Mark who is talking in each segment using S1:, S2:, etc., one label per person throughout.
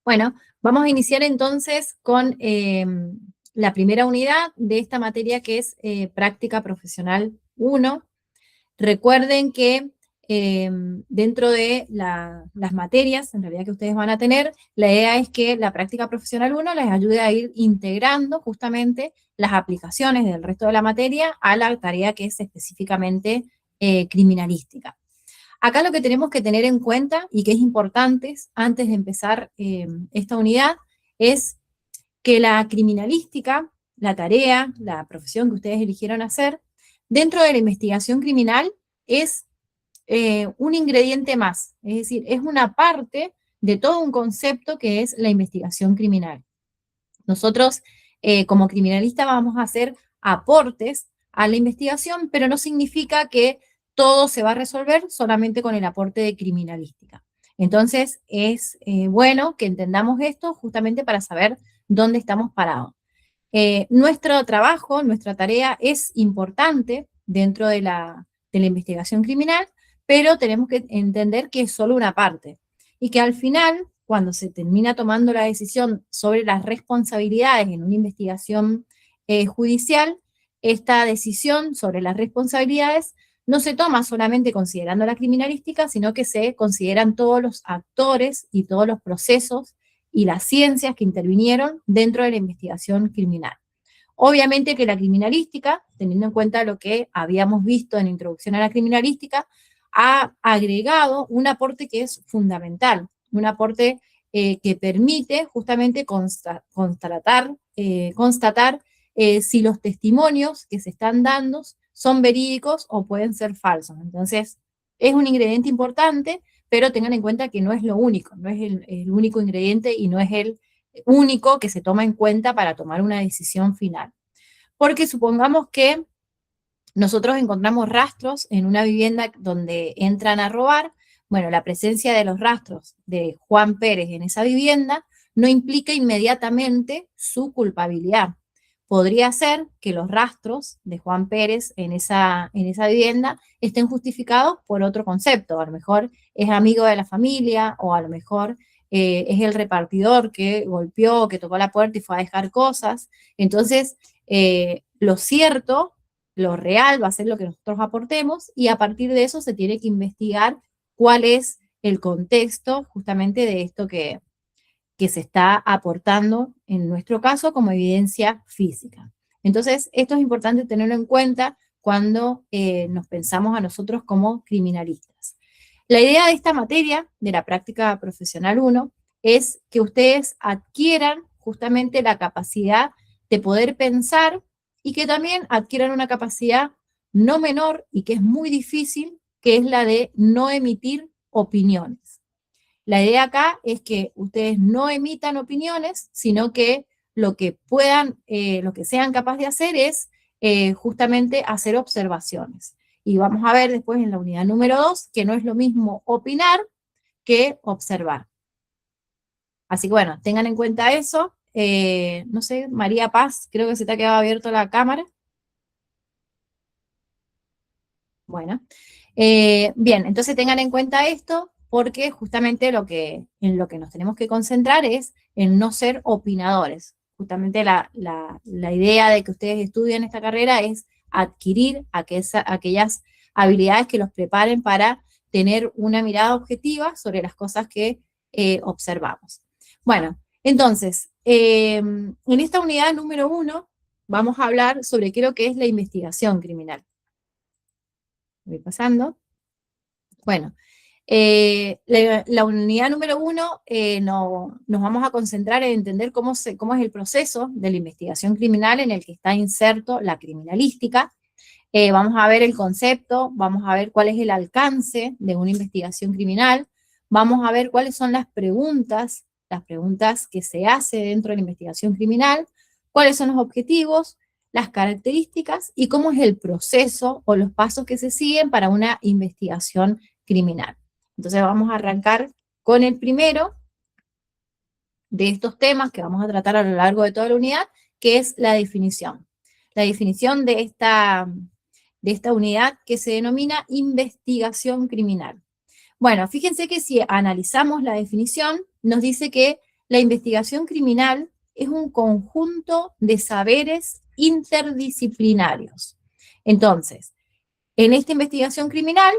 S1: Bueno, vamos a iniciar entonces con la primera unidad de esta materia que es Práctica Profesional 1. Recuerden que dentro de las materias, en realidad que ustedes van a tener, la idea es que la Práctica Profesional 1 les ayude a ir integrando justamente las aplicaciones del resto de la materia a la tarea que es específicamente criminalística. Acá lo que tenemos que tener en cuenta y que es importante antes de empezar esta unidad es que la criminalística, la tarea, la profesión que ustedes eligieron hacer, dentro de la investigación criminal es un ingrediente más, es decir, es una parte de todo un concepto que es la investigación criminal. Nosotros, como criminalistas, vamos a hacer aportes a la investigación, pero no significa que todo se va a resolver solamente con el aporte de criminalística. Entonces, es bueno que entendamos esto justamente para saber dónde estamos parados. Nuestro trabajo, nuestra tarea es importante dentro de la investigación criminal, pero tenemos que entender que es solo una parte y que al final, cuando se termina tomando la decisión sobre las responsabilidades en una investigación judicial, esta decisión sobre las responsabilidades no se toma solamente considerando la criminalística, sino que se consideran todos los actores y todos los procesos y las ciencias que intervinieron dentro de la investigación criminal. Obviamente que la criminalística, teniendo en cuenta lo que habíamos visto en Introducción a la Criminalística, ha agregado un aporte que es fundamental, un aporte que permite justamente constatar si los testimonios que se están dando son verídicos o pueden ser falsos. Entonces, es un ingrediente importante, pero tengan en cuenta que no es lo único, no es el único ingrediente y no es el único que se toma en cuenta para tomar una decisión final. Porque supongamos que nosotros encontramos rastros en una vivienda donde entran a robar. Bueno, la presencia de los rastros de Juan Pérez en esa vivienda no implica inmediatamente su culpabilidad. Podría ser que los rastros de Juan Pérez en esa vivienda estén justificados por otro concepto. A lo mejor es amigo de la familia o a lo mejor es el repartidor que golpeó, que tocó la puerta y fue a dejar cosas. Entonces, lo cierto, lo real va a ser lo que nosotros aportemos y a partir de eso se tiene que investigar cuál es el contexto justamente de esto que se está aportando, en nuestro caso, como evidencia física. Entonces, esto es importante tenerlo en cuenta cuando nos pensamos a nosotros como criminalistas. La idea de esta materia, de la Práctica Profesional 1, es que ustedes adquieran justamente la capacidad de poder pensar y que también adquieran una capacidad no menor y que es muy difícil, que es la de no emitir opiniones. La idea acá es que ustedes no emitan opiniones, sino que lo que puedan, lo que sean capaces de hacer es justamente hacer observaciones. Y vamos a ver después en la unidad número 2 que no es lo mismo opinar que observar. Así que bueno, tengan en cuenta eso. No sé, María Paz, creo que se te ha quedado abierta la cámara. Bueno, bien, entonces tengan en cuenta esto porque justamente en lo que nos tenemos que concentrar es en no ser opinadores. Justamente la idea de que ustedes estudien esta carrera es adquirir aquellas habilidades que los preparen para tener una mirada objetiva sobre las cosas que observamos. Bueno, entonces, en esta unidad número 1 vamos a hablar sobre qué es lo que es la investigación criminal. Voy pasando. Bueno, la unidad número 1 nos vamos a concentrar en entender cómo es el proceso de la investigación criminal en el que está inserto la criminalística. Vamos a ver el concepto, vamos a ver cuál es el alcance de una investigación criminal, vamos a ver cuáles son las preguntas que se hace dentro de la investigación criminal, cuáles son los objetivos, las características y cómo es el proceso o los pasos que se siguen para una investigación criminal. Entonces vamos a arrancar con el primero de estos temas que vamos a tratar a lo largo de toda la unidad, que es la definición. La definición de esta unidad que se denomina investigación criminal. Bueno, fíjense que si analizamos la definición, nos dice que la investigación criminal es un conjunto de saberes interdisciplinarios. Entonces, en esta investigación criminal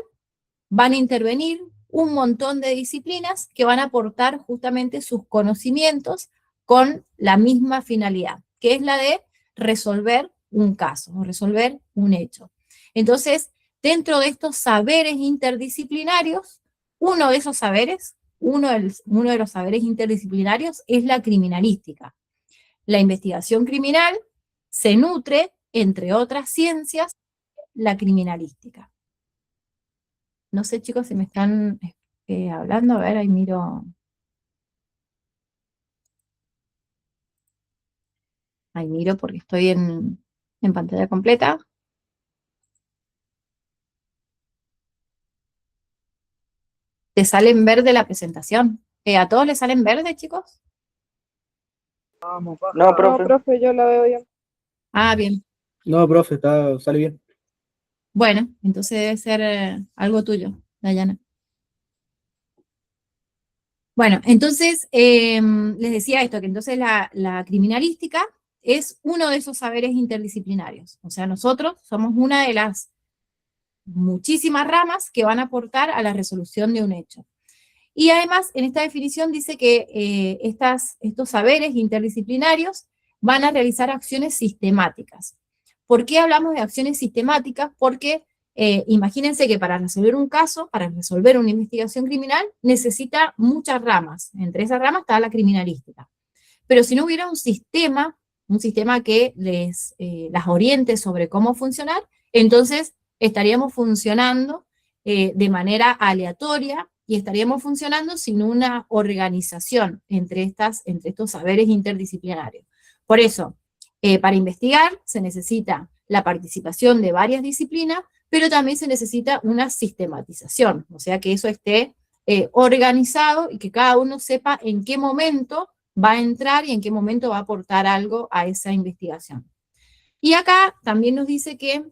S1: van a intervenir un montón de disciplinas que van a aportar justamente sus conocimientos con la misma finalidad, que es la de resolver un caso o resolver un hecho. Entonces, dentro de estos saberes interdisciplinarios, uno de esos saberes, uno de los saberes interdisciplinarios es la criminalística. La investigación criminal se nutre, entre otras ciencias, la criminalística. No sé, chicos, si me están hablando. A ver, ahí miro. Ahí miro porque estoy en pantalla completa. ¿Te sale en verde la presentación? ¿A todos les sale en verde, chicos?
S2: No, profe.
S3: No, profe, yo la veo bien.
S1: Ah, bien.
S2: No, profe, sale bien.
S1: Bueno, entonces debe ser algo tuyo, Dayana. Bueno, entonces les decía esto, que entonces la criminalística es uno de esos saberes interdisciplinarios. O sea, nosotros somos una de las muchísimas ramas que van a aportar a la resolución de un hecho. Y además, en esta definición dice que estos saberes interdisciplinarios van a realizar acciones sistemáticas. ¿Por qué hablamos de acciones sistemáticas? Porque imagínense que para resolver un caso, para resolver una investigación criminal, necesita muchas ramas. Entre esas ramas está la criminalística. Pero si no hubiera un sistema que las oriente sobre cómo funcionar, entonces estaríamos funcionando de manera aleatoria y estaríamos funcionando sin una organización entre estos saberes interdisciplinarios. Por eso, para investigar se necesita la participación de varias disciplinas, pero también se necesita una sistematización, o sea, que eso esté organizado y que cada uno sepa en qué momento va a entrar y en qué momento va a aportar algo a esa investigación. Y acá también nos dice que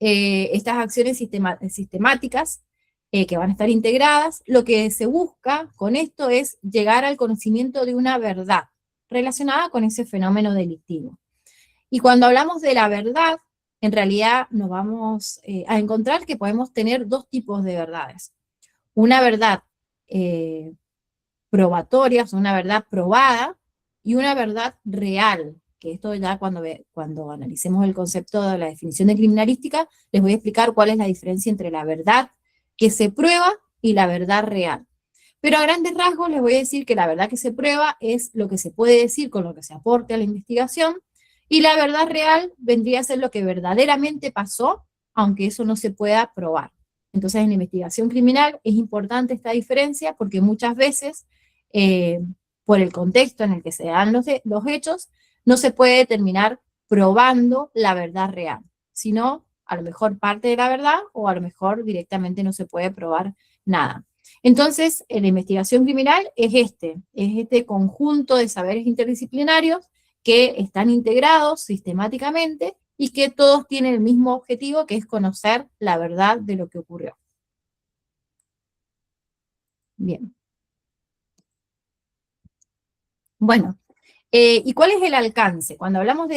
S1: estas acciones sistemáticas que van a estar integradas, lo que se busca con esto es llegar al conocimiento de una verdad relacionada con ese fenómeno delictivo. Y cuando hablamos de la verdad, en realidad nos vamos a encontrar que podemos tener dos tipos de verdades. Una verdad probatoria, o sea, una verdad probada, y una verdad real, que esto ya cuando analicemos el concepto de la definición de criminalística, les voy a explicar cuál es la diferencia entre la verdad que se prueba y la verdad real. Pero a grandes rasgos les voy a decir que la verdad que se prueba es lo que se puede decir con lo que se aporte a la investigación, y la verdad real vendría a ser lo que verdaderamente pasó, aunque eso no se pueda probar. Entonces, en la investigación criminal es importante esta diferencia porque muchas veces, por el contexto en el que se dan los hechos, no se puede terminar probando la verdad real, sino a lo mejor parte de la verdad o a lo mejor directamente no se puede probar nada. Entonces, la investigación criminal es este conjunto de saberes interdisciplinarios que están integrados sistemáticamente y que todos tienen el mismo objetivo, que es conocer la verdad de lo que ocurrió. Bien. Bueno, ¿y cuál es el alcance? Cuando hablamos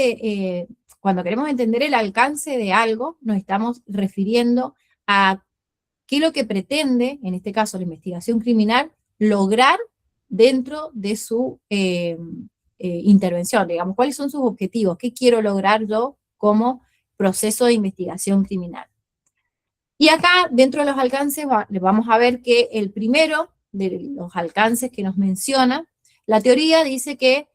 S1: cuando queremos entender el alcance de algo, nos estamos refiriendo a qué es lo que pretende, en este caso la investigación criminal, lograr dentro de su intervención, digamos, cuáles son sus objetivos, qué quiero lograr yo como proceso de investigación criminal. Y acá, dentro de los alcances, vamos a ver que el primero de los alcances que nos menciona, la teoría dice que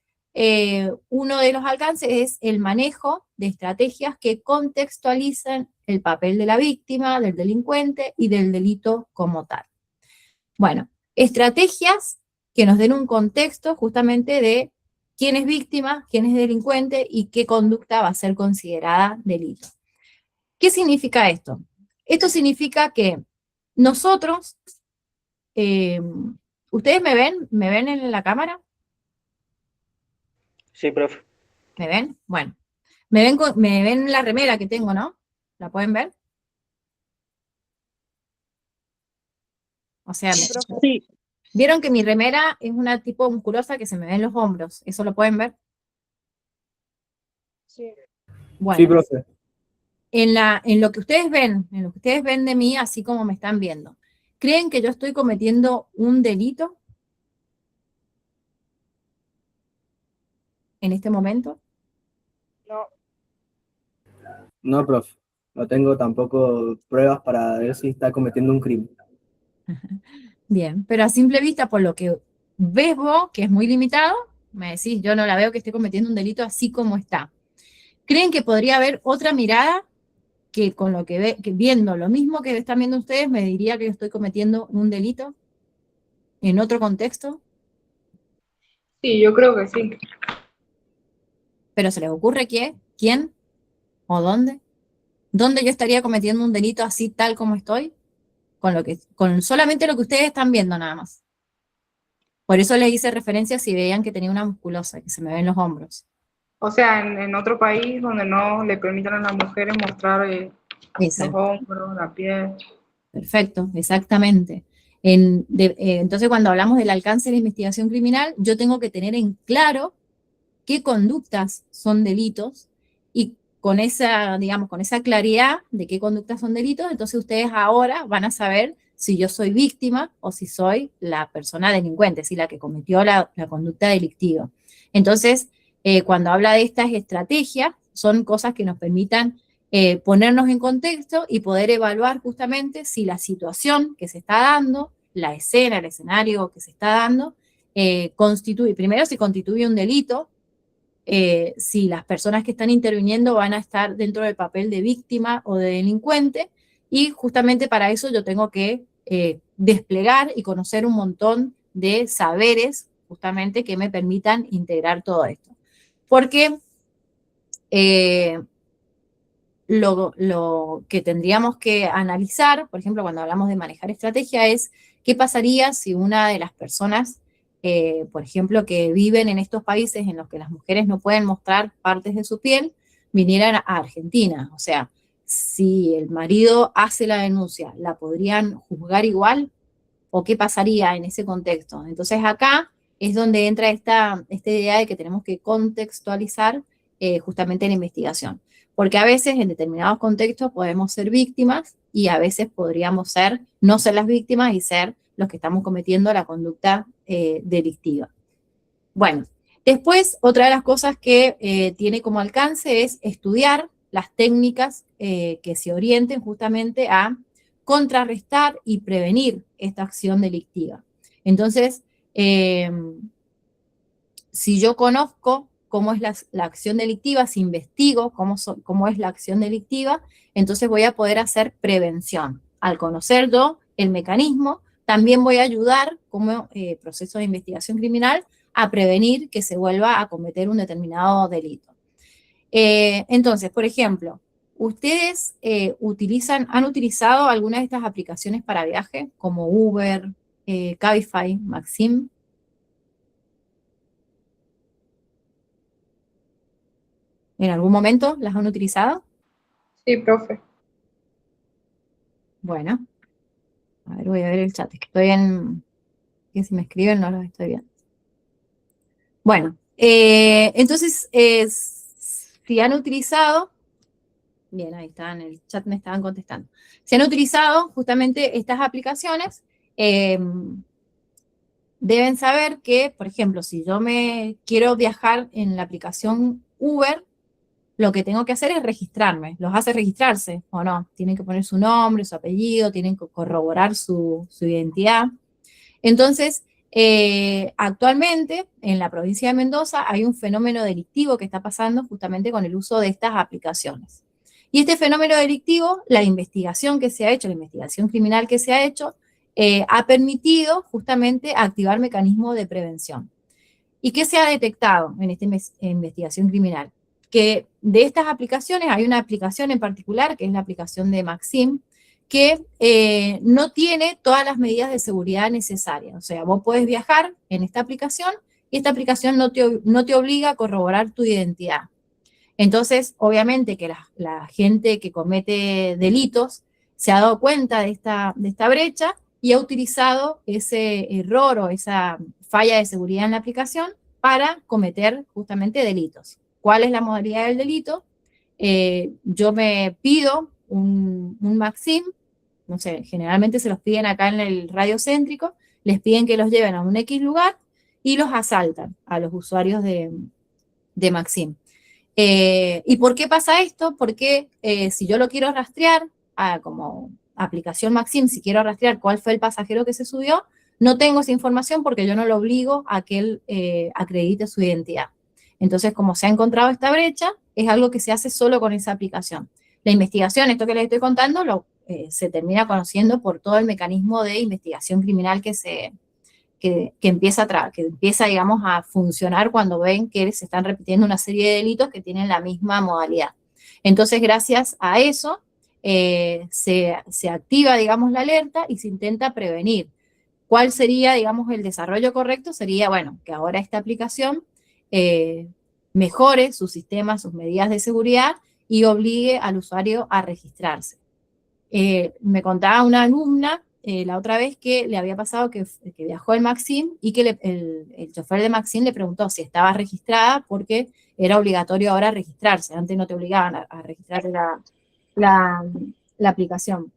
S1: uno de los alcances es el manejo de estrategias que contextualizan el papel de la víctima, del delincuente y del delito como tal. Bueno, estrategias que nos den un contexto justamente de quién es víctima, quién es delincuente y qué conducta va a ser considerada delito. ¿Qué significa esto? Esto significa que nosotros, ¿ustedes me ven? ¿Me ven en la cámara?
S2: Sí, profe.
S1: ¿Me ven? Bueno, me ven la remera que tengo, ¿no? ¿La pueden ver? O sea,
S3: Sí, profe.
S2: Sí.
S1: Vieron que mi remera es una tipo musculosa que se me ven los hombros. ¿Eso lo pueden ver?
S3: Sí.
S1: Bueno,
S2: Sí, profe.
S1: en lo que ustedes ven, en lo que ustedes ven de mí, así como me están viendo, ¿creen que yo estoy cometiendo un delito en este momento?
S3: No.
S2: No, profe. No tengo tampoco pruebas para ver si está cometiendo un crimen.
S1: Bien, pero a simple vista, por lo que ves vos, que es muy limitado, me decís, yo no la veo que esté cometiendo un delito así como está. ¿Creen que podría haber otra mirada que con lo que ve, que viendo lo mismo que están viendo ustedes, me diría que yo estoy cometiendo un delito en otro contexto?
S3: Sí, yo creo que sí.
S1: Pero ¿se les ocurre quién o dónde? ¿Dónde yo estaría cometiendo un delito así tal como estoy? Con solamente lo que ustedes están viendo nada más. Por eso les hice referencia si veían que tenía una musculosa, que se me ven los hombros.
S3: O sea, en otro país donde no le permitan a las mujeres mostrar los
S1: Exacto.
S3: hombros, la piel.
S1: Perfecto, exactamente. Entonces, cuando hablamos del alcance de la investigación criminal, yo tengo que tener en claro qué conductas son delitos y con esa, digamos, con esa claridad de qué conductas son delitos, entonces ustedes ahora van a saber si yo soy víctima o si soy la persona delincuente, si la que cometió la conducta delictiva. Entonces, cuando habla de estas estrategias, son cosas que nos permitan ponernos en contexto y poder evaluar justamente si la situación que se está dando, la escena, el escenario que se está dando, constituye, primero si constituye un delito, si las personas que están interviniendo van a estar dentro del papel de víctima o de delincuente, y justamente para eso yo tengo que desplegar y conocer un montón de saberes justamente que me permitan integrar todo esto. Porque lo que tendríamos que analizar, por ejemplo, cuando hablamos de manejar estrategia, es qué pasaría si una de las personas, por ejemplo, que viven en estos países en los que las mujeres no pueden mostrar partes de su piel, vinieran a Argentina. O sea, si el marido hace la denuncia, ¿la podrían juzgar igual? ¿O qué pasaría en ese contexto? Entonces acá es donde entra esta idea de que tenemos que contextualizar justamente la investigación. Porque a veces en determinados contextos podemos ser víctimas y a veces podríamos no ser las víctimas y ser los que estamos cometiendo la conducta delictiva. Bueno, después otra de las cosas que tiene como alcance es estudiar las técnicas que se orienten justamente a contrarrestar y prevenir esta acción delictiva. Entonces, si yo conozco cómo es la acción delictiva, si investigo cómo es la acción delictiva, entonces voy a poder hacer prevención. Al conocer yo el mecanismo, también voy a ayudar como proceso de investigación criminal a prevenir que se vuelva a cometer un determinado delito. Entonces, por ejemplo, ¿ustedes han utilizado alguna de estas aplicaciones para viaje, como Uber, Cabify, Maxim? ¿En algún momento las han utilizado?
S3: Sí, profe.
S1: Bueno, a ver, voy a ver el chat, es que que si me escriben no los estoy viendo. Bueno, entonces, si han utilizado, bien, ahí está, en el chat me estaban contestando. Si han utilizado justamente estas aplicaciones, deben saber que, por ejemplo, si yo me quiero viajar en la aplicación Uber, lo que tengo que hacer es registrarme. ¿Los hace registrarse o no? Tienen que poner su nombre, su apellido, tienen que corroborar su identidad. Entonces, actualmente en la provincia de Mendoza hay un fenómeno delictivo que está pasando justamente con el uso de estas aplicaciones. Y este fenómeno delictivo, la investigación que se ha hecho, la investigación criminal que se ha hecho, ha permitido justamente activar mecanismos de prevención. ¿Y qué se ha detectado en esta investigación criminal? Que de estas aplicaciones, hay una aplicación en particular, que es la aplicación de Maxim, que no tiene todas las medidas de seguridad necesarias. O sea, vos podés viajar en esta aplicación y esta aplicación no te obliga a corroborar tu identidad. Entonces, obviamente que la gente que comete delitos se ha dado cuenta de esta brecha y ha utilizado ese error o esa falla de seguridad en la aplicación para cometer justamente delitos. ¿Cuál es la modalidad del delito? Yo me pido un Maxim, no sé, generalmente se los piden acá en el radio céntrico, les piden que los lleven a un X lugar y los asaltan a los usuarios de Maxim. ¿Y por qué pasa esto? Porque si yo lo quiero rastrear como aplicación Maxim, si quiero rastrear cuál fue el pasajero que se subió, no tengo esa información porque yo no lo obligo a que él acredite su identidad. Entonces, como se ha encontrado esta brecha, es algo que se hace solo con esa aplicación. La investigación, esto que les estoy contando, se termina conociendo por todo el mecanismo de investigación criminal que empieza, digamos, a funcionar cuando ven que se están repitiendo una serie de delitos que tienen la misma modalidad. Entonces, gracias a eso, se activa, digamos, la alerta y se intenta prevenir. ¿Cuál sería, digamos, el desarrollo correcto? Sería, bueno, que ahora esta aplicación mejore su sistema, sus medidas de seguridad y obligue al usuario a registrarse. Me contaba una alumna la otra vez que le había pasado que viajó el Maxim y que el chofer de Maxim le preguntó si estaba registrada porque era obligatorio ahora registrarse. Antes no te obligaban a registrar la aplicación.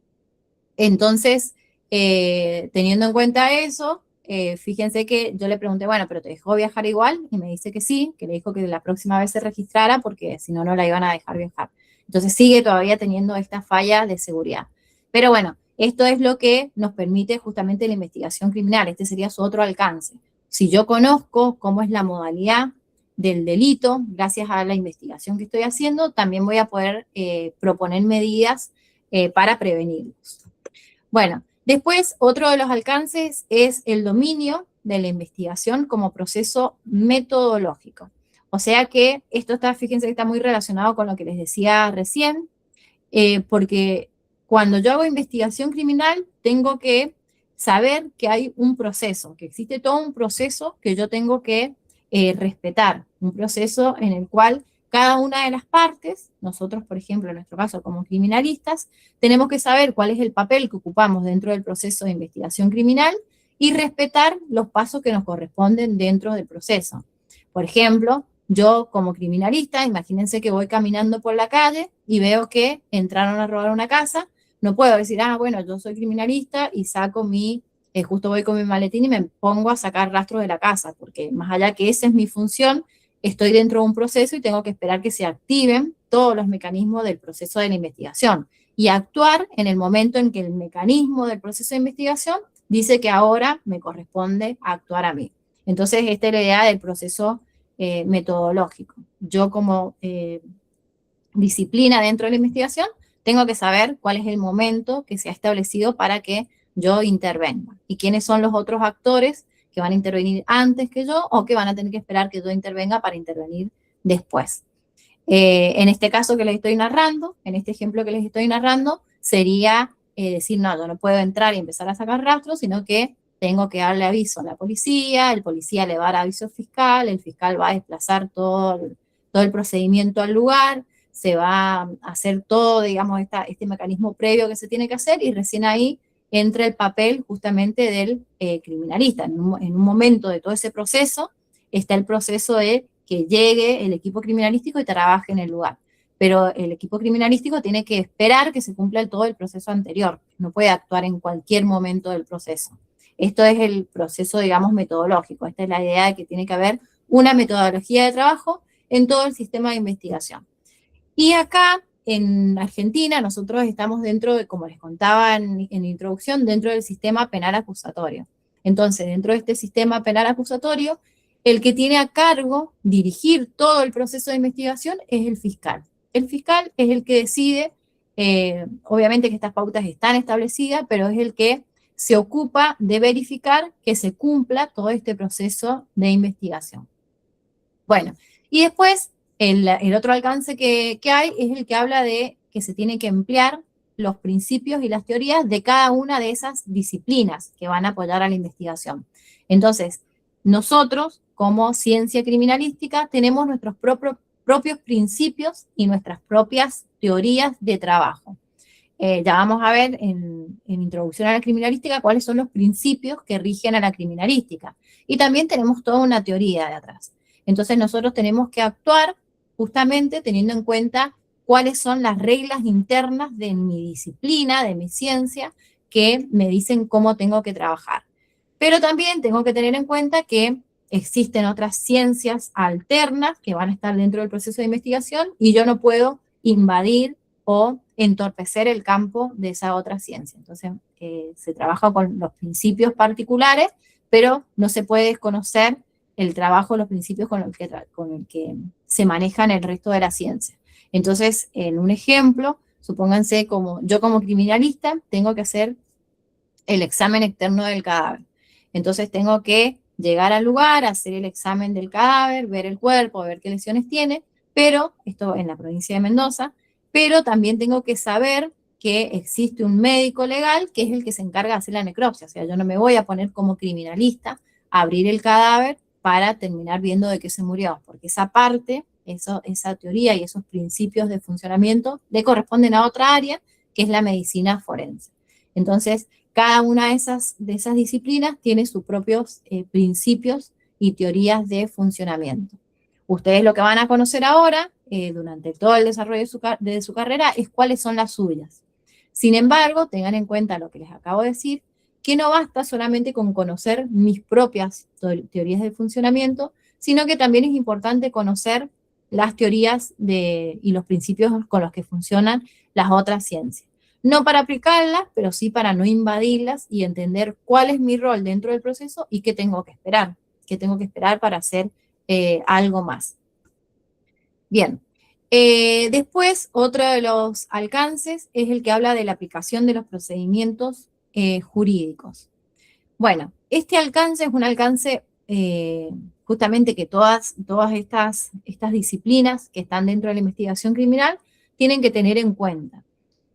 S1: Entonces, teniendo en cuenta eso, fíjense que yo le pregunté, bueno, ¿pero te dejó viajar igual? Y me dice que sí, que le dijo que la próxima vez se registrara porque si no, no la iban a dejar viajar. Entonces sigue todavía teniendo esta falla de seguridad. Pero bueno, esto es lo que nos permite justamente la investigación criminal. Este sería su otro alcance. Si yo conozco cómo es la modalidad del delito, gracias a la investigación que estoy haciendo, también voy a poder proponer medidas para prevenirlos. Bueno, después otro de los alcances es el dominio de la investigación como proceso metodológico. O sea que esto está, fíjense que está muy relacionado con lo que les decía recién, porque cuando yo hago investigación criminal tengo que saber que hay un proceso, que existe todo un proceso que yo tengo que respetar, un proceso en el cual cada una de las partes, nosotros, por ejemplo, en nuestro caso como criminalistas, tenemos que saber cuál es el papel que ocupamos dentro del proceso de investigación criminal y respetar los pasos que nos corresponden dentro del proceso. Por ejemplo, yo como criminalista, imagínense que voy caminando por la calle y veo que entraron a robar una casa, no puedo decir, bueno, yo soy criminalista y saco justo voy con mi maletín y me pongo a sacar rastros de la casa, porque más allá que esa es mi función, estoy dentro de un proceso y tengo que esperar que se activen todos los mecanismos del proceso de la investigación y actuar en el momento en que el mecanismo del proceso de investigación dice que ahora me corresponde actuar a mí. Entonces, esta es la idea del proceso metodológico. Yo como disciplina dentro de la investigación tengo que saber cuál es el momento que se ha establecido para que yo intervenga y quiénes son los otros actores que van a intervenir antes que yo o que van a tener que esperar que yo intervenga para intervenir después. En este caso que les estoy narrando, en este ejemplo que les estoy narrando, sería decir, no, yo no puedo entrar y empezar a sacar rastros, sino que tengo que darle aviso a la policía, el policía le va a dar aviso al fiscal, el fiscal va a desplazar todo el procedimiento al lugar, se va a hacer todo, digamos, este mecanismo previo que se tiene que hacer y recién ahí entra el papel justamente del criminalista. En un momento de todo ese proceso está el proceso de que llegue el equipo criminalístico y trabaje en el lugar. Pero el equipo criminalístico tiene que esperar que se cumpla todo el proceso anterior. No puede actuar en cualquier momento del proceso. Esto es el proceso, digamos, metodológico. Esta es la idea de que tiene que haber una metodología de trabajo en todo el sistema de investigación. Y acá, en Argentina, nosotros estamos dentro de, como les contaba en la introducción, dentro del sistema penal acusatorio. Entonces, dentro de este sistema penal acusatorio, el que tiene a cargo dirigir todo el proceso de investigación es el fiscal. El fiscal es el que decide, obviamente que estas pautas están establecidas, pero es el que se ocupa de verificar que se cumpla todo este proceso de investigación. Bueno, y después el otro alcance que hay es el que habla de que se tiene que emplear los principios y las teorías de cada una de esas disciplinas que van a apoyar a la investigación. Entonces, nosotros, como ciencia criminalística, tenemos nuestros propios principios y nuestras propias teorías de trabajo. ya vamos a ver en Introducción a la Criminalística cuáles son los principios que rigen a la criminalística. Y también tenemos toda una teoría de atrás. Entonces nosotros tenemos que actuar justamente teniendo en cuenta cuáles son las reglas internas de mi disciplina, de mi ciencia, que me dicen cómo tengo que trabajar. Pero también tengo que tener en cuenta que existen otras ciencias alternas que van a estar dentro del proceso de investigación y yo no puedo invadir o entorpecer el campo de esa otra ciencia. Entonces, se trabaja con los principios particulares, pero no se puede desconocer el trabajo, los principios con el que se manejan el resto de la ciencia. Entonces, en un ejemplo, supónganse yo como criminalista tengo que hacer el examen externo del cadáver. Entonces tengo que llegar al lugar, hacer el examen del cadáver, ver el cuerpo, ver qué lesiones tiene, pero esto en la provincia de Mendoza, pero también tengo que saber que existe un médico legal que es el que se encarga de hacer la necropsia. O sea, yo no me voy a poner como criminalista a abrir el cadáver para terminar viendo de qué se murió, porque esa parte, esa teoría y esos principios de funcionamiento le corresponden a otra área, que es la medicina forense. Entonces, cada una de esas disciplinas tiene sus propios principios y teorías de funcionamiento. Ustedes lo que van a conocer ahora, durante todo el desarrollo de su carrera, es cuáles son las suyas. Sin embargo, tengan en cuenta lo que les acabo de decir, que no basta solamente con conocer mis propias teorías de funcionamiento, sino que también es importante conocer las teorías y los principios con los que funcionan las otras ciencias. No para aplicarlas, pero sí para no invadirlas y entender cuál es mi rol dentro del proceso y qué tengo que esperar para hacer algo más. Bien, después otro de los alcances es el que habla de la aplicación de los procedimientos jurídicos. Bueno, este alcance es un alcance justamente que todas estas disciplinas que están dentro de la investigación criminal tienen que tener en cuenta.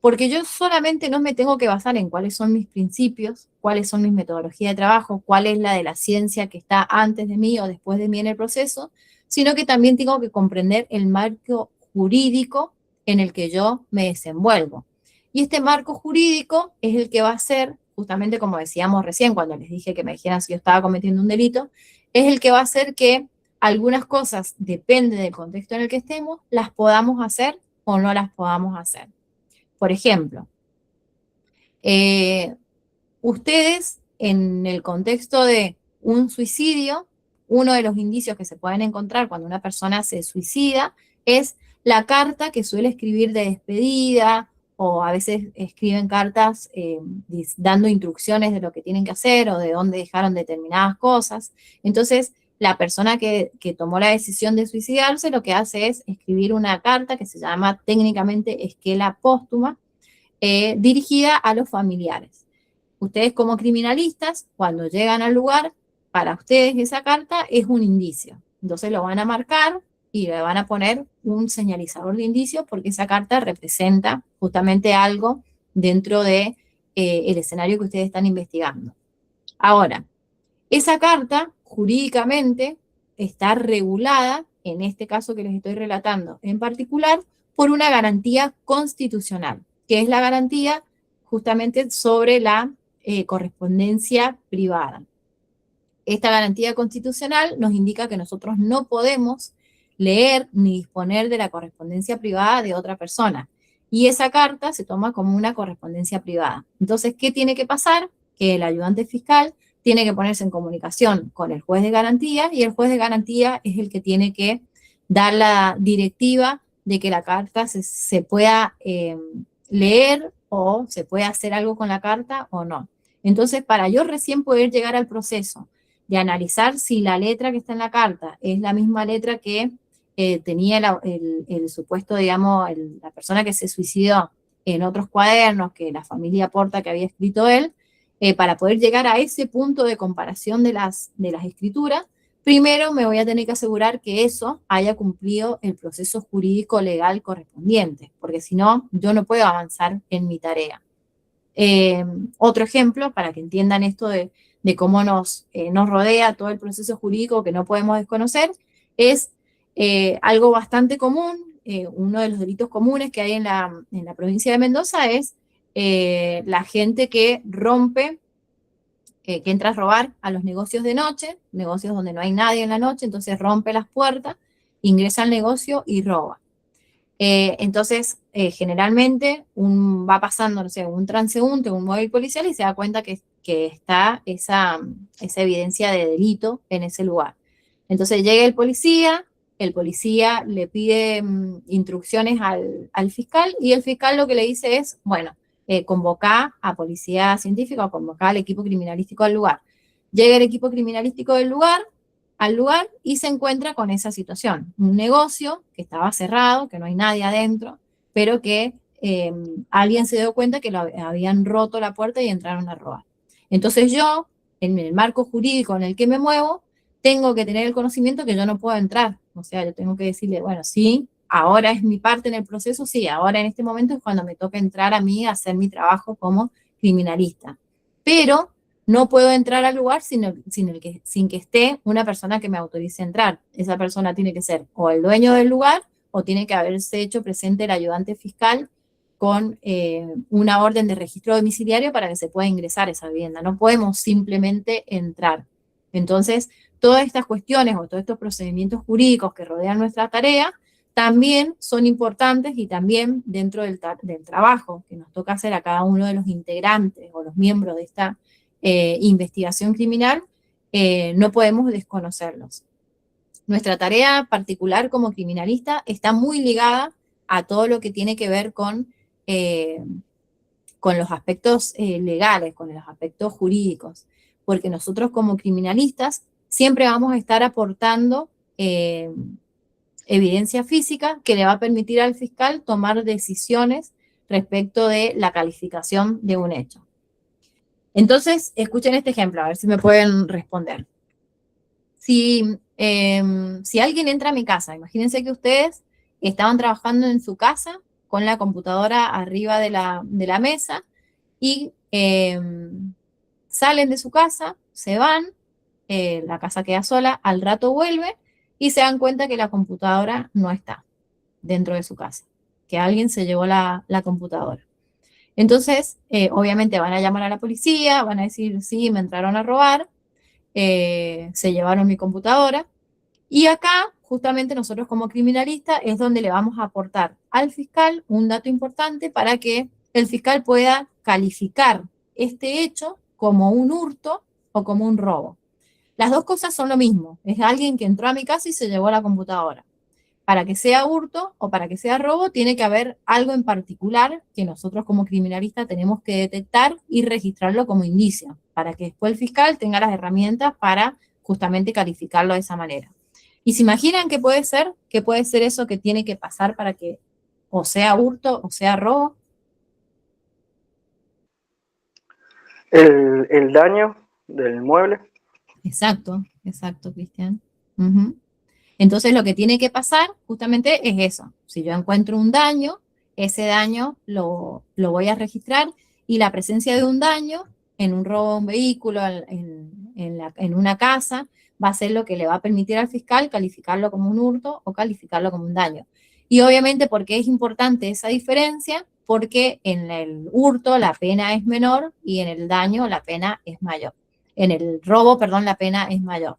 S1: Porque yo solamente no me tengo que basar en cuáles son mis principios, cuáles son mis metodologías de trabajo, cuál es la de la ciencia que está antes de mí o después de mí en el proceso, sino que también tengo que comprender el marco jurídico en el que yo me desenvuelvo. Y este marco jurídico es el que va a ser, justamente como decíamos recién, cuando les dije que me dijeran si yo estaba cometiendo un delito, es el que va a hacer que algunas cosas, depende del contexto en el que estemos, las podamos hacer o no las podamos hacer. Por ejemplo, ustedes en el contexto de un suicidio, uno de los indicios que se pueden encontrar cuando una persona se suicida es la carta que suele escribir de despedida, o a veces escriben cartas dando instrucciones de lo que tienen que hacer o de dónde dejaron determinadas cosas. Entonces, la persona que tomó la decisión de suicidarse lo que hace es escribir una carta que se llama técnicamente esquela póstuma, dirigida a los familiares. Ustedes como criminalistas, cuando llegan al lugar, para ustedes esa carta es un indicio. Entonces lo van a marcar y le van a poner un señalizador de indicio porque esa carta representa justamente algo dentro de el escenario que ustedes están investigando. Ahora, esa carta jurídicamente está regulada, en este caso que les estoy relatando en particular, por una garantía constitucional, que es la garantía justamente sobre la correspondencia privada. Esta garantía constitucional nos indica que nosotros no podemos leer ni disponer de la correspondencia privada de otra persona. Y esa carta se toma como una correspondencia privada. Entonces, ¿qué tiene que pasar? Que el ayudante fiscal tiene que ponerse en comunicación con el juez de garantía y el juez de garantía es el que tiene que dar la directiva de que la carta se pueda leer o se puede hacer algo con la carta o no. Entonces, para yo recién poder llegar al proceso de analizar si la letra que está en la carta es la misma letra que tenía el supuesto, digamos, la persona que se suicidó en otros cuadernos que la familia aporta que había escrito él, para poder llegar a ese punto de comparación de las escrituras, primero me voy a tener que asegurar que eso haya cumplido el proceso jurídico legal correspondiente, porque si no, yo no puedo avanzar en mi tarea. Otro ejemplo, para que entiendan esto de cómo nos rodea todo el proceso jurídico que no podemos desconocer, es algo bastante común. Uno de los delitos comunes que hay en la provincia de Mendoza es la gente que rompe, que entra a robar a los negocios de noche, negocios donde no hay nadie en la noche, entonces rompe las puertas, ingresa al negocio y roba. Entonces, generalmente va pasando, no sé, un transeúnte, un móvil policial y se da cuenta que está esa evidencia de delito en ese lugar. Entonces llega el policía le pide instrucciones al fiscal y el fiscal lo que le dice es, bueno, convocar a policía científica o convocar al equipo criminalístico al lugar. Llega el equipo criminalístico al lugar y se encuentra con esa situación. Un negocio que estaba cerrado, que no hay nadie adentro, pero que alguien se dio cuenta que habían roto la puerta y entraron a robar. Entonces yo, en el marco jurídico en el que me muevo, tengo que tener el conocimiento que yo no puedo entrar. O sea, yo tengo que decirle, bueno, sí, ahora es mi parte en el proceso, sí, ahora en este momento es cuando me toca entrar a mí a hacer mi trabajo como criminalista. Pero no puedo entrar al lugar sin que esté una persona que me autorice a entrar. Esa persona tiene que ser o el dueño del lugar o tiene que haberse hecho presente el ayudante fiscal con una orden de registro domiciliario para que se pueda ingresar a esa vivienda. No podemos simplemente entrar. Entonces, todas estas cuestiones o todos estos procedimientos jurídicos que rodean nuestra tarea también son importantes y también dentro del trabajo que nos toca hacer a cada uno de los integrantes o los miembros de esta investigación criminal, no podemos desconocerlos. Nuestra tarea particular como criminalista está muy ligada a todo lo que tiene que ver con los aspectos legales, con los aspectos jurídicos, porque nosotros como criminalistas siempre vamos a estar aportando evidencia física que le va a permitir al fiscal tomar decisiones respecto de la calificación de un hecho. Entonces, escuchen este ejemplo, a ver si me pueden responder. Si alguien entra a mi casa, imagínense que ustedes estaban trabajando en su casa con la computadora arriba de la mesa y salen de su casa, se van, la casa queda sola, al rato vuelve y se dan cuenta que la computadora no está dentro de su casa, que alguien se llevó la computadora. Entonces, obviamente van a llamar a la policía, van a decir, sí, me entraron a robar, se llevaron mi computadora. Y acá, justamente nosotros como criminalistas, es donde le vamos a aportar al fiscal un dato importante para que el fiscal pueda calificar este hecho como un hurto o como un robo. Las dos cosas son lo mismo. Es alguien que entró a mi casa y se llevó la computadora. Para que sea hurto o para que sea robo, tiene que haber algo en particular que nosotros como criminalistas tenemos que detectar y registrarlo como indicio, para que después el fiscal tenga las herramientas para justamente calificarlo de esa manera. ¿Y se imaginan qué puede ser? ¿Qué puede ser eso que tiene que pasar para que o sea hurto o sea robo?
S4: El daño del mueble.
S1: Exacto, Cristian. Uh-huh. Entonces lo que tiene que pasar justamente es eso. Si yo encuentro un daño, ese daño lo voy a registrar y la presencia de un daño en un robo de un vehículo, en una casa, va a ser lo que le va a permitir al fiscal calificarlo como un hurto o calificarlo como un daño. Y obviamente, ¿por qué es importante esa diferencia? Porque en el hurto la pena es menor y en el daño la pena es mayor. En el robo, perdón, la pena es mayor.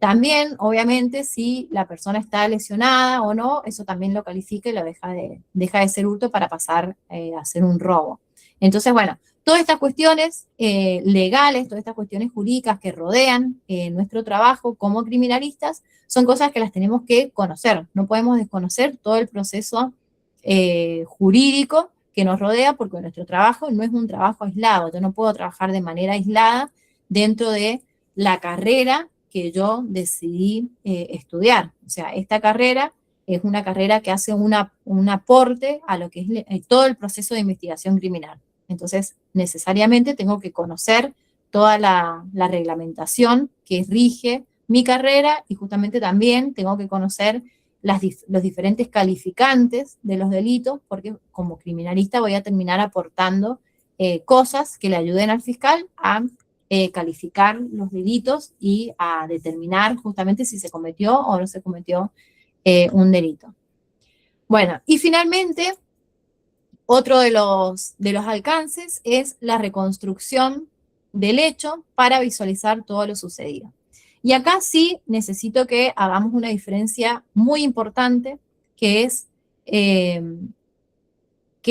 S1: También, obviamente, si la persona está lesionada o no, eso también lo califica y lo deja de ser hurto para pasar a ser un robo. Entonces, bueno, todas estas cuestiones legales, todas estas cuestiones jurídicas que rodean nuestro trabajo como criminalistas, son cosas que las tenemos que conocer. No podemos desconocer todo el proceso jurídico que nos rodea porque nuestro trabajo no es un trabajo aislado. Yo no puedo trabajar de manera aislada dentro de la carrera que yo decidí estudiar. O sea, esta carrera es una carrera que hace un aporte a lo que es todo el proceso de investigación criminal. Entonces, necesariamente tengo que conocer toda la reglamentación que rige mi carrera y justamente también tengo que conocer los diferentes calificantes de los delitos, porque como criminalista voy a terminar aportando cosas que le ayuden al fiscal a calificar los delitos y a determinar justamente si se cometió o no se cometió un delito. Bueno, y finalmente, Otro de los alcances es la reconstrucción del hecho para visualizar todo lo sucedido. Y acá sí necesito que hagamos una diferencia muy importante, que es que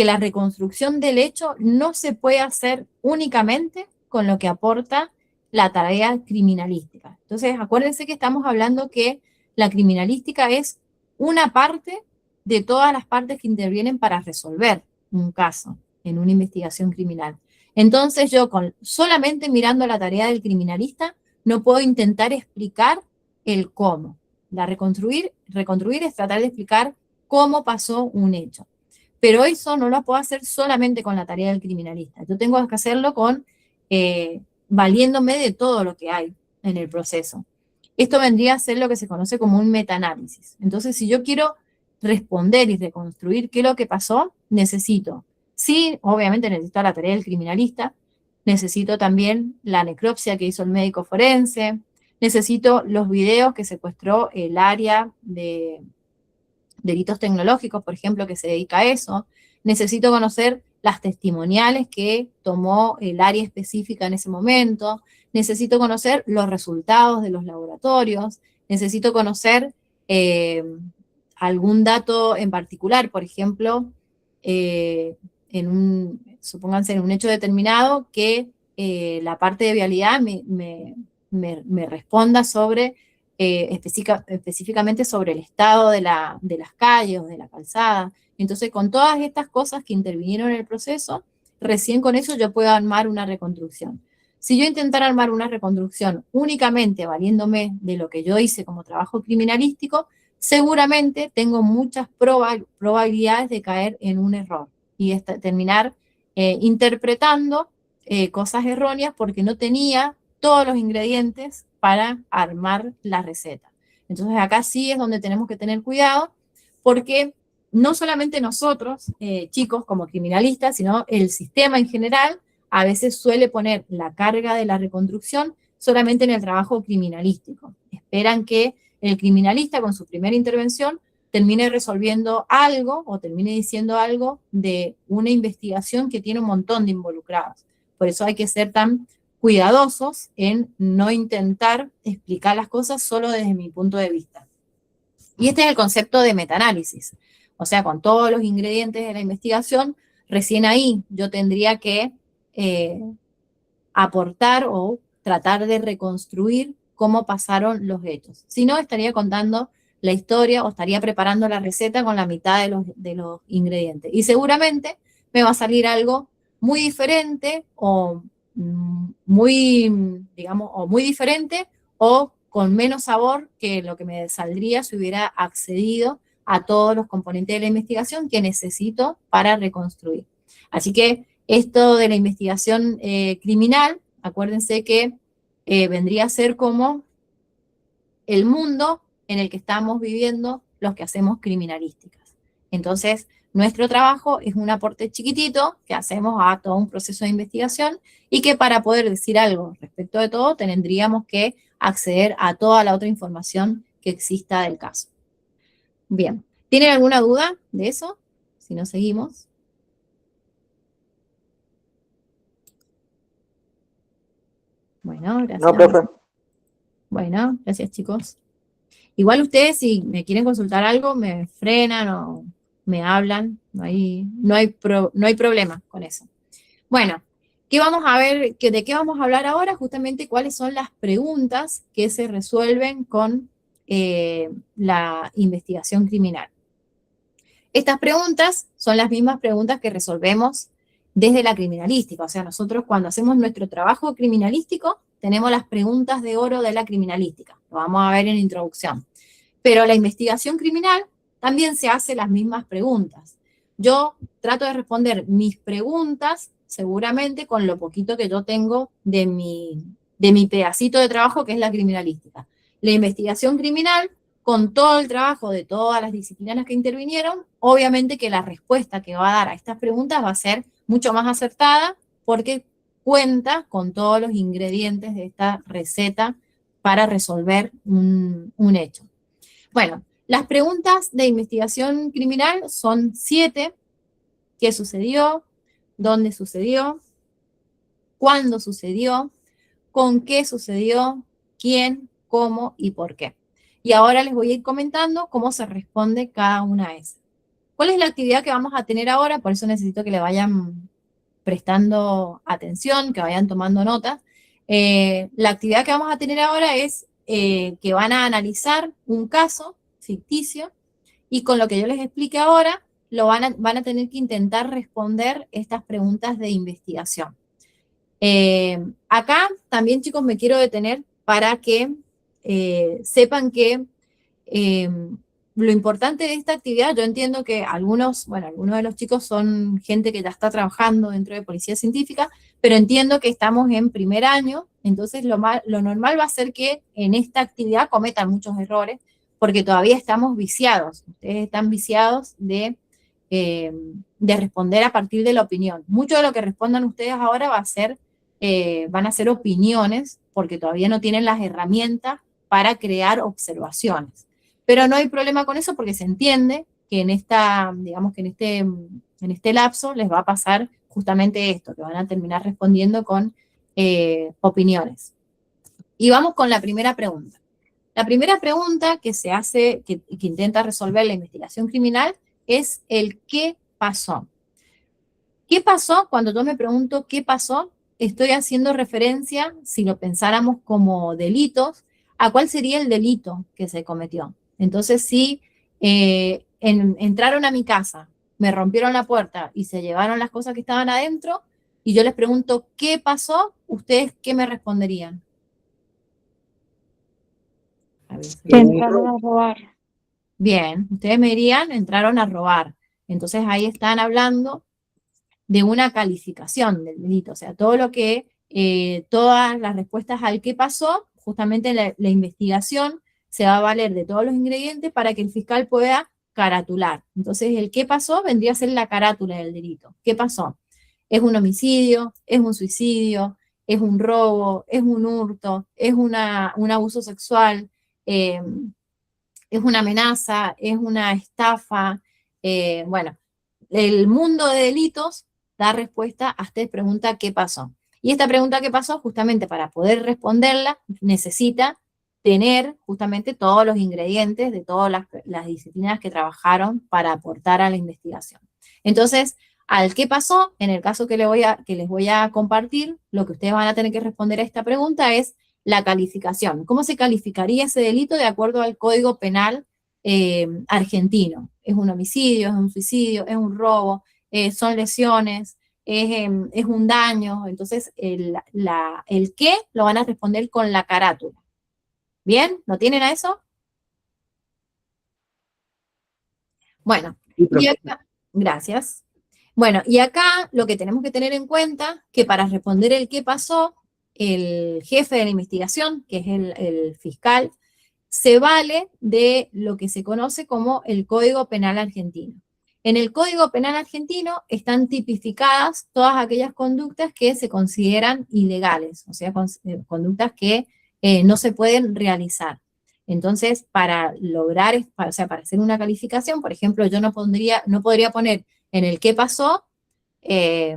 S1: la reconstrucción del hecho no se puede hacer únicamente con lo que aporta la tarea criminalística. Entonces, acuérdense que estamos hablando que la criminalística es una parte de todas las partes que intervienen para resolver un caso en una investigación criminal. Entonces, yo solamente mirando la tarea del criminalista no puedo intentar explicar el cómo. Reconstruir es tratar de explicar cómo pasó un hecho. Pero eso no lo puedo hacer solamente con la tarea del criminalista. Yo tengo que hacerlo valiéndome de todo lo que hay en el proceso. Esto vendría a ser lo que se conoce como un metaanálisis. Entonces, si yo quiero responder y reconstruir qué es lo que pasó, obviamente necesito la tarea del criminalista, necesito también la necropsia que hizo el médico forense, necesito los videos que secuestró el área de delitos tecnológicos, por ejemplo, que se dedica a eso. Necesito conocer las testimoniales que tomó el área específica en ese momento. Necesito conocer los resultados de los laboratorios. Necesito conocer algún dato en particular, por ejemplo, supónganse en un hecho determinado que la parte de vialidad me responda sobre específicamente sobre el estado de las calles o de la calzada. Entonces, con todas estas cosas que intervinieron en el proceso, recién con eso yo puedo armar una reconstrucción. Si yo intentara armar una reconstrucción únicamente valiéndome de lo que yo hice como trabajo criminalístico, seguramente tengo muchas probabilidades de caer en un error y terminar interpretando cosas erróneas porque no tenía todos los ingredientes para armar la receta. Entonces acá sí es donde tenemos que tener cuidado porque no solamente nosotros, chicos, como criminalistas, sino el sistema en general, a veces suele poner la carga de la reconstrucción solamente en el trabajo criminalístico. Esperan que el criminalista con su primera intervención termine resolviendo algo o termine diciendo algo de una investigación que tiene un montón de involucrados. Por eso hay que ser tan cuidadosos en no intentar explicar las cosas solo desde mi punto de vista. Y este es el concepto de metaanálisis. O sea, con todos los ingredientes de la investigación, recién ahí yo tendría que aportar o tratar de reconstruir cómo pasaron los hechos. Si no, estaría contando la historia o estaría preparando la receta con la mitad de los ingredientes. Y seguramente me va a salir algo muy diferente o muy diferente o con menos sabor que lo que me saldría si hubiera accedido a todos los componentes de la investigación que necesito para reconstruir. Así que esto de la investigación criminal, acuérdense que vendría a ser como el mundo en el que estamos viviendo los que hacemos criminalísticas. Entonces, nuestro trabajo es un aporte chiquitito que hacemos a todo un proceso de investigación y que para poder decir algo respecto de todo tendríamos que acceder a toda la otra información que exista del caso. Bien, ¿tienen alguna duda de eso? Si no, seguimos. Bueno, gracias.
S4: No, profe.
S1: Bueno, gracias chicos. Igual ustedes si me quieren consultar algo, me frenan o me hablan, no hay problema con eso. Bueno, ¿qué vamos a ver? ¿De qué vamos a hablar ahora? Justamente cuáles son las preguntas que se resuelven con la investigación criminal. Estas preguntas son las mismas preguntas que resolvemos desde la criminalística. O sea, nosotros cuando hacemos nuestro trabajo criminalístico, tenemos las preguntas de oro de la criminalística. Lo vamos a ver en la introducción. Pero la investigación criminal también se hace las mismas preguntas. Yo trato de responder mis preguntas seguramente con lo poquito que yo tengo de mi pedacito de trabajo que es la criminalística. La investigación criminal, con todo el trabajo de todas las disciplinas que intervinieron, obviamente que la respuesta que va a dar a estas preguntas va a ser mucho más acertada porque cuenta con todos los ingredientes de esta receta para resolver un hecho. Bueno, las preguntas de investigación criminal son 7 qué sucedió, dónde sucedió, cuándo sucedió, con qué sucedió, quién, cómo y por qué. Y ahora les voy a ir comentando cómo se responde cada una de esas. ¿Cuál es la actividad que vamos a tener ahora? Por eso necesito que le vayan prestando atención, que vayan tomando notas. La actividad que vamos a tener ahora es que van a analizar un caso ficticio y con lo que yo les explique ahora, van a tener que intentar responder estas preguntas de investigación. Acá también, chicos, me quiero detener para que sepan que eh, lo importante de esta actividad, yo entiendo que algunos de los chicos son gente que ya está trabajando dentro de policía científica, pero entiendo que estamos en primer año, entonces lo normal va a ser que en esta actividad cometan muchos errores, porque todavía estamos viciados, ustedes están viciados de responder a partir de la opinión. Mucho de lo que respondan ustedes ahora van a ser opiniones, porque todavía no tienen las herramientas para crear observaciones. Pero no hay problema con eso porque se entiende que digamos que en este lapso les va a pasar justamente esto, que van a terminar respondiendo con opiniones. Y vamos con la primera pregunta. La primera pregunta que se hace, que intenta resolver la investigación criminal, es el qué pasó. ¿Qué pasó? Cuando yo me pregunto qué pasó, estoy haciendo referencia, si lo pensáramos como delitos, a cuál sería el delito que se cometió. Entonces, si entraron a mi casa, me rompieron la puerta y se llevaron las cosas que estaban adentro, y yo les pregunto qué pasó, ¿ustedes qué me responderían? A ver,
S3: Entraron a robar.
S1: bien, ustedes me dirían, entraron a robar. Entonces ahí están hablando de una calificación del delito, o sea, todas las respuestas al qué pasó, justamente la investigación se va a valer de todos los ingredientes para que el fiscal pueda caratular. Entonces, el qué pasó vendría a ser la carátula del delito. ¿Qué pasó? ¿Es un homicidio? ¿Es un suicidio? ¿Es un robo? ¿Es un hurto? ¿Es un abuso sexual? Eh, ¿Es una amenaza? ¿Es una estafa? Bueno, el mundo de delitos da respuesta a esta pregunta ¿qué pasó? Y esta pregunta ¿qué pasó? Justamente para poder responderla necesita tener justamente todos los ingredientes de todas las disciplinas que trabajaron para aportar a la investigación. Entonces, al qué pasó, en el caso que les voy a compartir, lo que ustedes van a tener que responder a esta pregunta es la calificación. ¿Cómo se calificaría ese delito de acuerdo al Código Penal argentino? ¿Es un homicidio, es un suicidio, es un robo, son lesiones, es un daño? Entonces, el qué lo van a responder con la carátula. ¿Bien? ¿Lo tienen a eso? Bueno,
S2: Sí,
S1: y
S2: profe.
S1: acá, gracias. Bueno, y acá lo que tenemos que tener en cuenta, que para responder el qué pasó, el jefe de la investigación, que es el fiscal, se vale de lo que se conoce como el Código Penal argentino. En el Código Penal argentino están tipificadas todas aquellas conductas que se consideran ilegales, o sea, conductas que no se pueden realizar. Entonces, para lograr, o sea, para hacer una calificación, por ejemplo, yo no podría poner en el qué pasó, eh,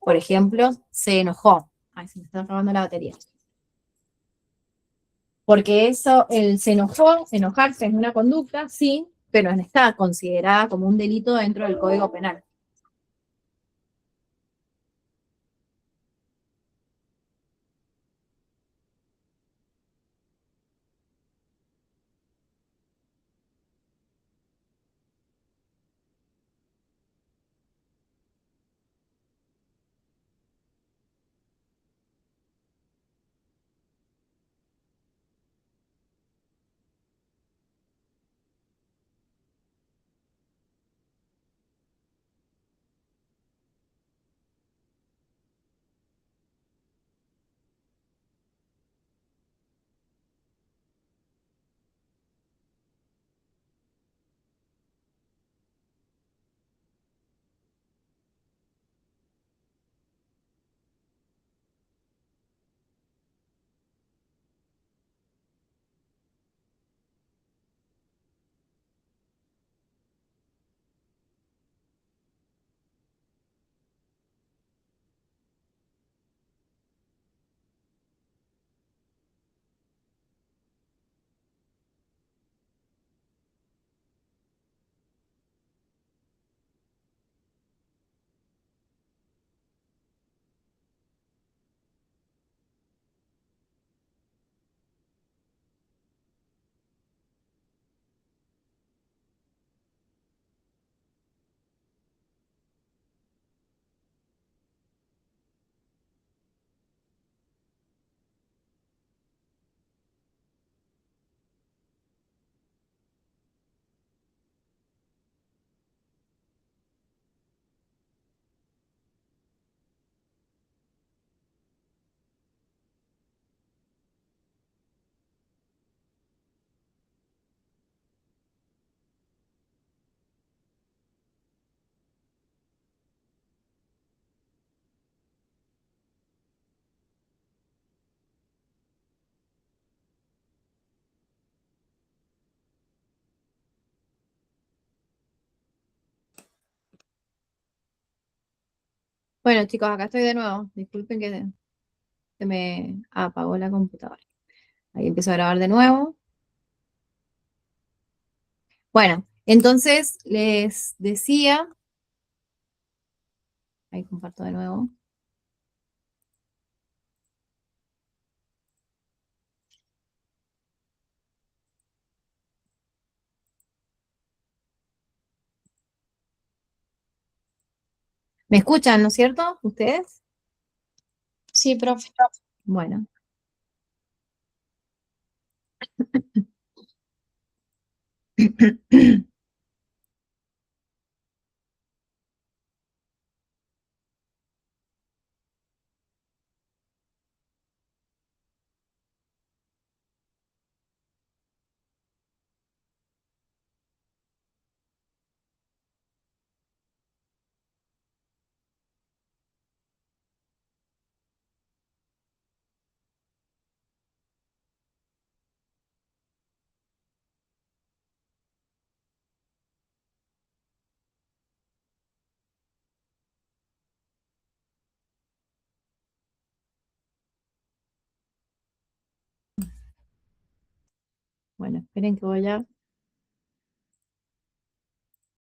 S1: por ejemplo, se enojó. Ay, se me está acabando la batería. Porque eso, enojarse es una conducta, sí, pero no está considerada como un delito dentro del Código Penal. Bueno, chicos, acá estoy de nuevo. Disculpen que se me apagó la computadora. Ahí empiezo a grabar de nuevo. Bueno, entonces les decía, ahí comparto de nuevo. ¿Me escuchan, no es cierto? ¿Ustedes?
S5: Sí, profe.
S1: Bueno. Bueno, esperen que voy a